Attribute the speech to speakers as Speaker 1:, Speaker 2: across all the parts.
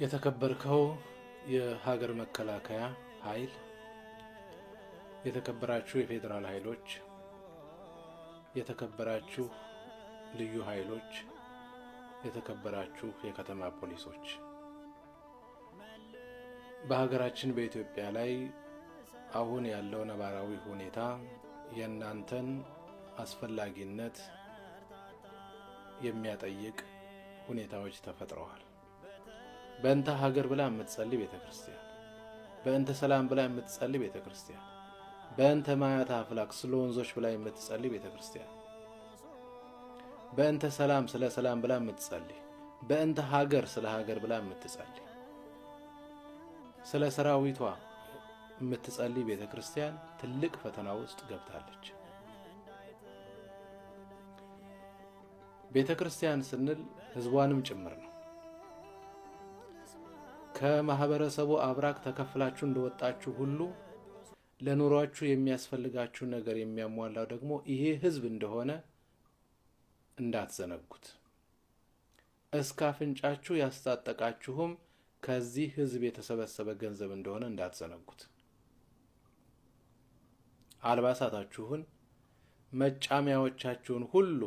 Speaker 1: የተከበርከው የሀገር መከላከያ ኃይል፣ የተከበራችሁ የፌደራል ኃይሎች፣ የተከበራችሁ ልዩ ኃይሎች፣ የተከበራችሁ የከተማ ፖሊሶች፣ በሀገራችን በኢትዮጵያ ላይ አሁን ያለው ነባራዊ ሁኔታ የእናንተን አስፈላጊነት የሚያጠይቅ ሁኔታዎች ተፈጥረዋል። በእንተ ሀገር ብላ የምትጸልይ ቤተክርስቲያን፣ በእንተ ሰላም ብላ የምትጸልይ ቤተክርስቲያን፣ በእንተ ማያት አፍላክ ስለ ወንዞች ብላ የምትጸልይ ቤተክርስቲያን፣ በእንተ ሰላም ስለ ሰላም ብላ የምትጸልይ፣ በእንተ ሀገር ስለ ሀገር ብላ የምትጸልይ፣ ስለ ሰራዊቷ የምትጸልይ ቤተክርስቲያን ትልቅ ፈተና ውስጥ ገብታለች። ቤተክርስቲያን ስንል ህዝቧንም ጭምር ነው። ከማህበረሰቡ አብራክ ተከፍላችሁ እንደወጣችሁ ሁሉ ለኑሯችሁ የሚያስፈልጋችሁ ነገር የሚያሟላው ደግሞ ይሄ ህዝብ እንደሆነ እንዳትዘነጉት። እስከ አፍንጫችሁ ያስታጠቃችሁም ከዚህ ህዝብ የተሰበሰበ ገንዘብ እንደሆነ እንዳትዘነጉት። አልባሳታችሁን፣ መጫሚያዎቻችሁን ሁሉ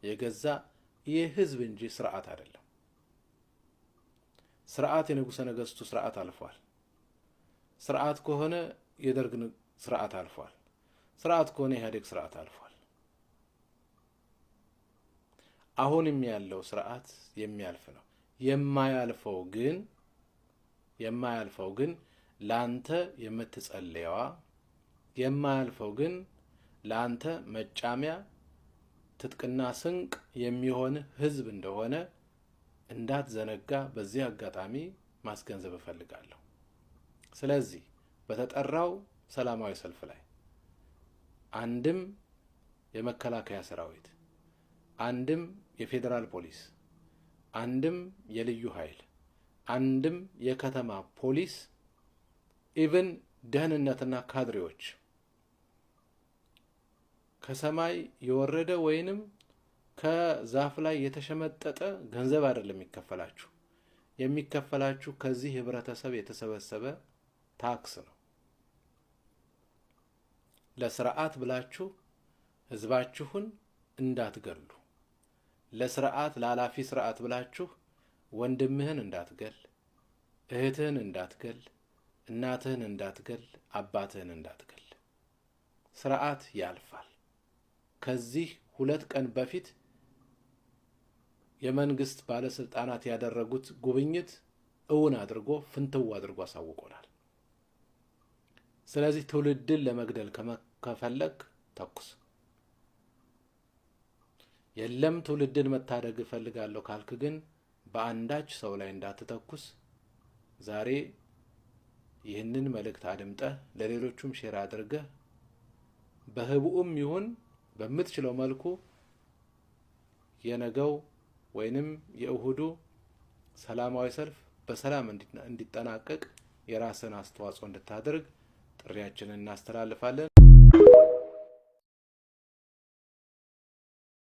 Speaker 1: የገዛ ይህ ህዝብ እንጂ ስርዓት አይደለም። ስርዓት የንጉሠ ነገሥቱ ስርዓት አልፏል። ስርዓት ከሆነ የደርግ ስርዓት አልፏል። ስርዓት ከሆነ የኢህአዴግ ስርዓት አልፏል። አሁንም ያለው ስርዓት የሚያልፍ ነው። የማያልፈው ግን ላንተ የምትጸልየዋ፣ የማያልፈው ግን ላንተ መጫሚያ ትጥቅና ስንቅ የሚሆን ህዝብ እንደሆነ እንዳትዘነጋ በዚህ አጋጣሚ ማስገንዘብ እፈልጋለሁ። ስለዚህ በተጠራው ሰላማዊ ሰልፍ ላይ አንድም የመከላከያ ሰራዊት፣ አንድም የፌደራል ፖሊስ፣ አንድም የልዩ ኃይል፣ አንድም የከተማ ፖሊስ፣ ኢቭን ደህንነትና ካድሬዎች ከሰማይ የወረደ ወይንም ከዛፍ ላይ የተሸመጠጠ ገንዘብ አይደለም የሚከፈላችሁ ከዚህ ህብረተሰብ የተሰበሰበ ታክስ ነው። ለስርዓት ብላችሁ ህዝባችሁን እንዳትገሉ፣ ለስርዓት ላላፊ ስርዓት ብላችሁ ወንድምህን እንዳትገል፣ እህትህን እንዳትገል፣ እናትህን እንዳትገል፣ አባትህን እንዳትገል። ስርዓት ያልፋል። ከዚህ 2 ቀን በፊት የመንግስት ባለስልጣናት ያደረጉት ጉብኝት እውን አድርጎ ፍንትው አድርጎ አሳውቆናል። ስለዚህ ትውልድን ለመግደል ከፈለክ ተኩስ። የለም ትውልድን መታደግ እፈልጋለሁ ካልክ ግን በአንዳች ሰው ላይ እንዳትተኩስ። ዛሬ ይህንን መልእክት አድምጠህ ለሌሎቹም ሼር አድርገህ በህቡም ይሁን በምትችለው መልኩ የነገው ወይንም የእሁዱ ሰላማዊ ሰልፍ በሰላም እንዲጠናቀቅ የራስን አስተዋጽኦ እንድታደርግ ጥሪያችንን እናስተላልፋለን።